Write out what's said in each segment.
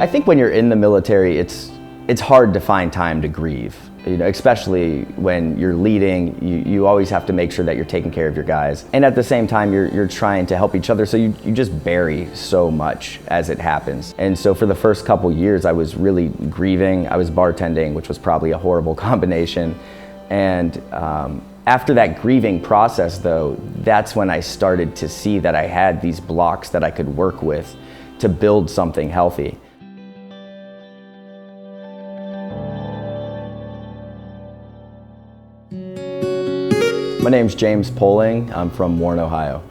I think when you're in the military, it's hard to find time to grieve. You know, especially when you're leading, you always have to make sure that you're taking care of your guys. And at the same time, you're trying to help each other, so you just bury so much as it happens. And so for the first couple years, I was really grieving. I was bartending, which was probably a horrible combination. And after that grieving process, though, that's when I started to see that I had these blocks that I could work with to build something healthy. My name's Jaymes Poling. I'm from Warren, Ohio.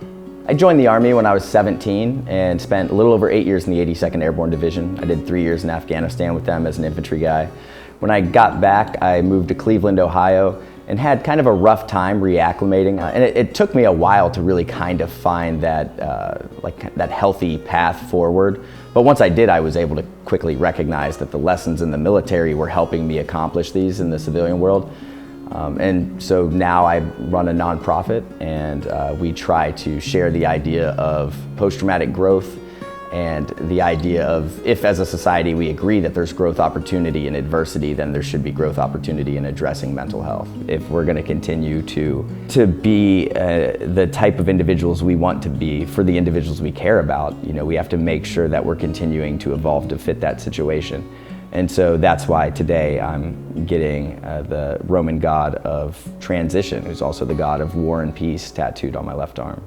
I joined the Army when I was 17 and spent a little over 8 years in the 82nd Airborne Division. I did 3 years in Afghanistan with them as an infantry guy. When I got back, I moved to Cleveland, Ohio, and had kind of a rough time reacclimating. And it took me a while to really kind of find that, that healthy path forward. But once I did, I was able to quickly recognize that the lessons in the military were helping me accomplish these in the civilian world. And so now I run a nonprofit, and we try to share the idea of post-traumatic growth and the idea of, if as a society we agree that there's growth opportunity in adversity, then there should be growth opportunity in addressing mental health. If we're going to continue to be the type of individuals we want to be for the individuals we care about, you know, we have to make sure that we're continuing to evolve to fit that situation. And so that's why today I'm getting the Roman god of transition, who's also the god of war and peace, tattooed on my left arm.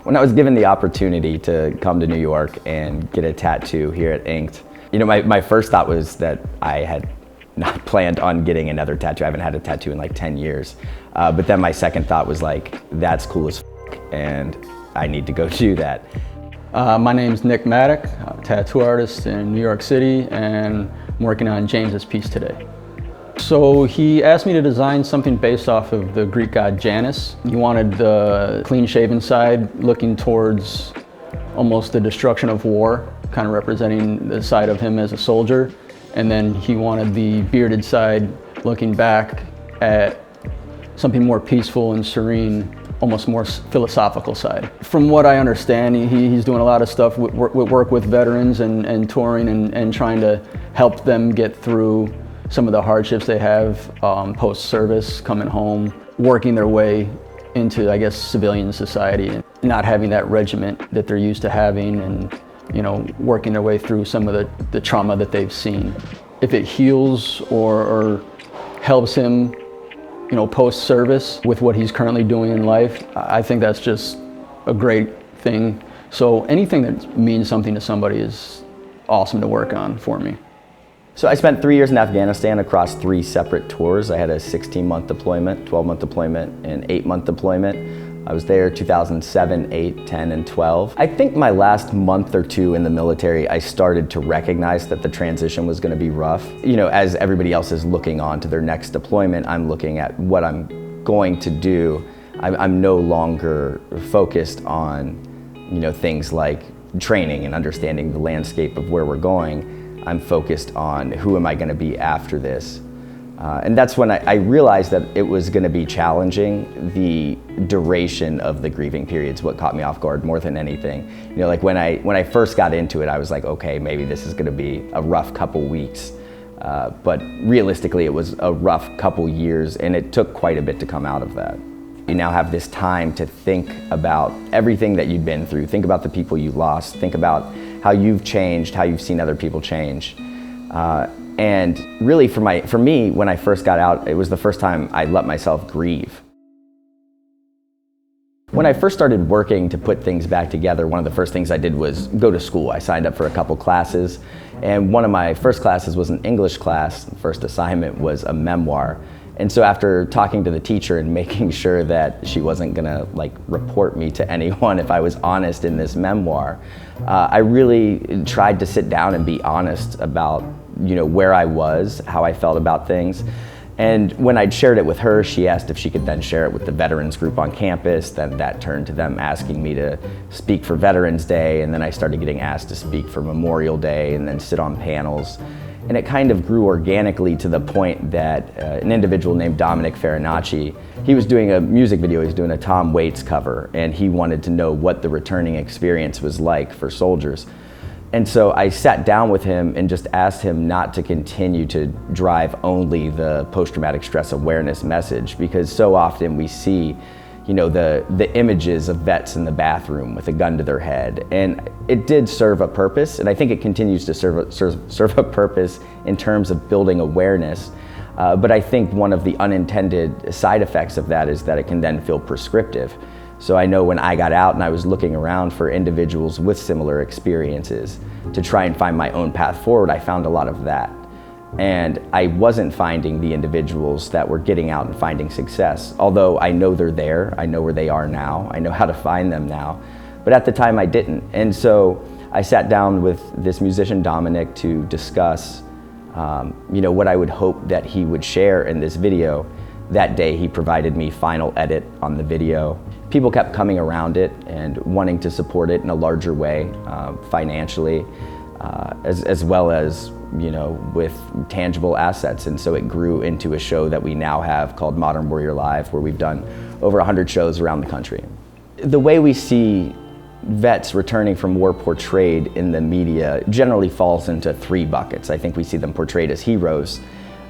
When I was given the opportunity to come to New York and get a tattoo here at Inked, you know, my first thought was that I had not planned on getting another tattoo. I haven't had a tattoo in like 10 years. But then my second thought was like, that's cool as f***, and I need to go do that. My name's Nick Maddock. I'm a tattoo artist in New York City, and I'm working on James's piece today. So he asked me to design something based off of the Greek god Janus. He wanted the clean-shaven side looking towards almost the destruction of war, kind of representing the side of him as a soldier. And then he wanted the bearded side looking back at something more peaceful and serene, almost more philosophical side. From what I understand, he's doing a lot of stuff with work with veterans and touring and trying to help them get through some of the hardships they have post-service, coming home, working their way into, I guess, civilian society, and not having that regiment that they're used to having, and, you know, working their way through some of the trauma that they've seen. If it heals or helps him, you know, post-service with what he's currently doing in life, I think that's just a great thing. So anything that means something to somebody is awesome to work on for me. So I spent 3 years in Afghanistan across 3 separate tours. I had a 16-month deployment, 12-month deployment, and 8-month deployment. I was there 2007, 8, 10, and 12. I think my last month or two in the military, I started to recognize that the transition was going to be rough. You know, as everybody else is looking on to their next deployment, I'm looking at what I'm going to do. I'm no longer focused on, you know, things like training and understanding the landscape of where we're going. I'm focused on who am I going to be after this. And that's when I realized that it was going to be challenging. The duration of the grieving period's what caught me off guard more than anything. You know, like when I first got into it, I was like, okay, maybe this is going to be a rough couple weeks. But realistically, it was a rough couple years, and it took quite a bit to come out of that. You now have this time to think about everything that you've been through. Think about the people you lost. Think about how you've changed, how you've seen other people change. And really for me, when I first got out, it was the first time I let myself grieve. When I first started working to put things back together, one of the first things I did was go to school. I signed up for a couple classes, and one of my first classes was an English class. The first assignment was a memoir. And so after talking to the teacher and making sure that she wasn't gonna like report me to anyone if I was honest in this memoir, I really tried to sit down and be honest about, you know, where I was, how I felt about things. And when I'd shared it with her, she asked if she could then share it with the veterans group on campus. Then that turned to them asking me to speak for Veterans Day, and then I started getting asked to speak for Memorial Day and then sit on panels. And it kind of grew organically to the point that an individual named Dominic Farinacci, he was doing a music video, he was doing a Tom Waits cover, and he wanted to know what the returning experience was like for soldiers. And so I sat down with him and just asked him not to continue to drive only the post-traumatic stress awareness message, because so often we see, you know, the images of vets in the bathroom with a gun to their head. And it did serve a purpose, and I think it continues to serve a purpose in terms of building awareness. But I think one of the unintended side effects of that is that it can then feel prescriptive. So I know when I got out and I was looking around for individuals with similar experiences to try and find my own path forward, I found a lot of that. And I wasn't finding the individuals that were getting out and finding success. Although I know they're there, I know where they are now, I know how to find them now. But at the time I didn't. And so I sat down with this musician, Dominic, to discuss you know, what I would hope that he would share in this video. That day he provided me final edit on the video. People kept coming around it and wanting to support it in a larger way, financially, as well as, you know, with tangible assets. And so it grew into a show that we now have called Modern Warrior Live, where we've done over 100 shows around the country. The way we see vets returning from war portrayed in the media generally falls into 3 buckets. I think we see them portrayed as heroes,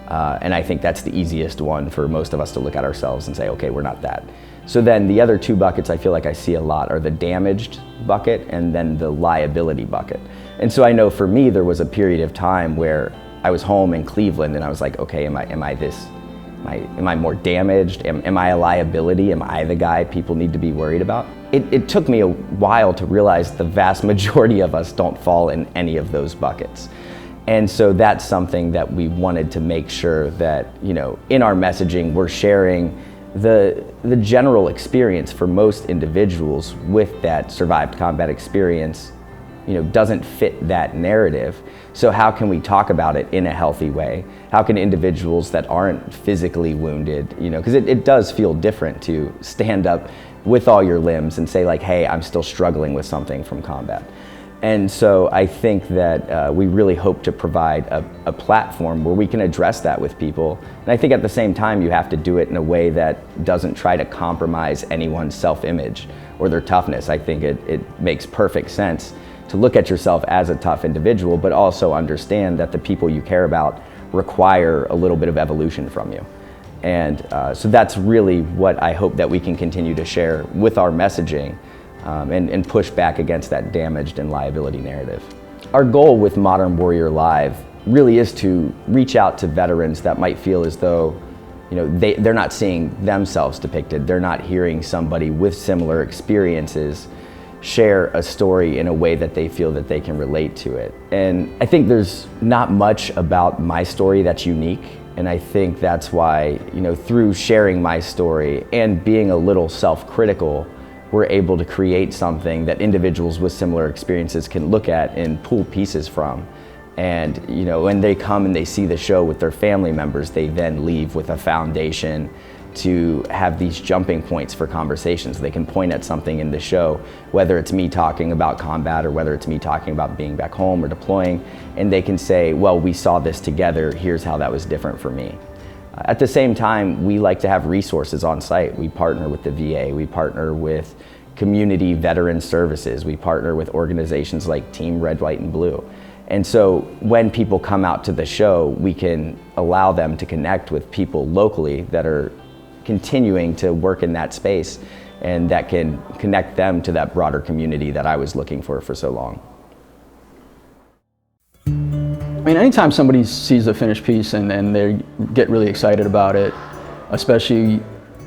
and I think that's the easiest one for most of us to look at ourselves and say, okay, we're not that. So then the other 2 buckets I feel like I see a lot are the damaged bucket and then the liability bucket. And so I know for me there was a period of time where I was home in Cleveland and I was like, okay, am I more damaged? Am I a liability? Am I the guy people need to be worried about? It took me a while to realize the vast majority of us don't fall in any of those buckets. And so that's something that we wanted to make sure that, you know, in our messaging we're sharing the general experience for most individuals with that survived combat experience, you know, doesn't fit that narrative. So how can we talk about it in a healthy way? How can individuals that aren't physically wounded, you know, because it does feel different to stand up with all your limbs and say like, hey, I'm still struggling with something from combat. And so I think that we really hope to provide a platform where we can address that with people. And I think at the same time, you have to do it in a way that doesn't try to compromise anyone's self-image or their toughness. I think it makes perfect sense to look at yourself as a tough individual, but also understand that the people you care about require a little bit of evolution from you. And so that's really what I hope that we can continue to share with our messaging. And push back against that damaged and liability narrative. Our goal with Modern Warrior Live really is to reach out to veterans that might feel as though, you know, they're not seeing themselves depicted. They're not hearing somebody with similar experiences share a story in a way that they feel that they can relate to it. And I think there's not much about my story that's unique. And I think that's why, you know, through sharing my story and being a little self-critical, we're able to create something that individuals with similar experiences can look at and pull pieces from. And, you know, when they come and they see the show with their family members, they then leave with a foundation to have these jumping points for conversations. They can point at something in the show, whether it's me talking about combat or whether it's me talking about being back home or deploying, and they can say, well, we saw this together, here's how that was different for me. At the same time, we like to have resources on site. We partner with the VA, we partner with community veteran services, we partner with organizations like Team Red, White, and Blue. And so when people come out to the show, we can allow them to connect with people locally that are continuing to work in that space and that can connect them to that broader community that I was looking for so long. I mean, anytime somebody sees the finished piece and they get really excited about it, especially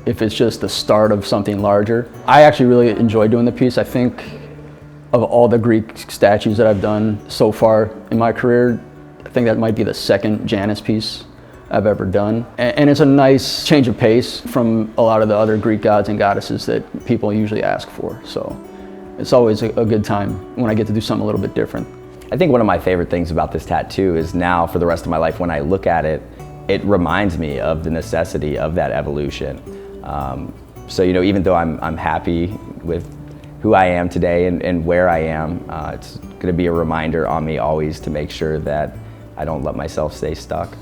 if it's just the start of something larger, I actually really enjoy doing the piece. I think of all the Greek statues that I've done so far in my career, I think that might be the second Janus piece I've ever done. And it's a nice change of pace from a lot of the other Greek gods and goddesses that people usually ask for. So it's always a good time when I get to do something a little bit different. I think one of my favorite things about this tattoo is now for the rest of my life when I look at it, it reminds me of the necessity of that evolution. So, you know, even though I'm happy with who I am today and where I am, it's gonna be a reminder on me always to make sure that I don't let myself stay stuck.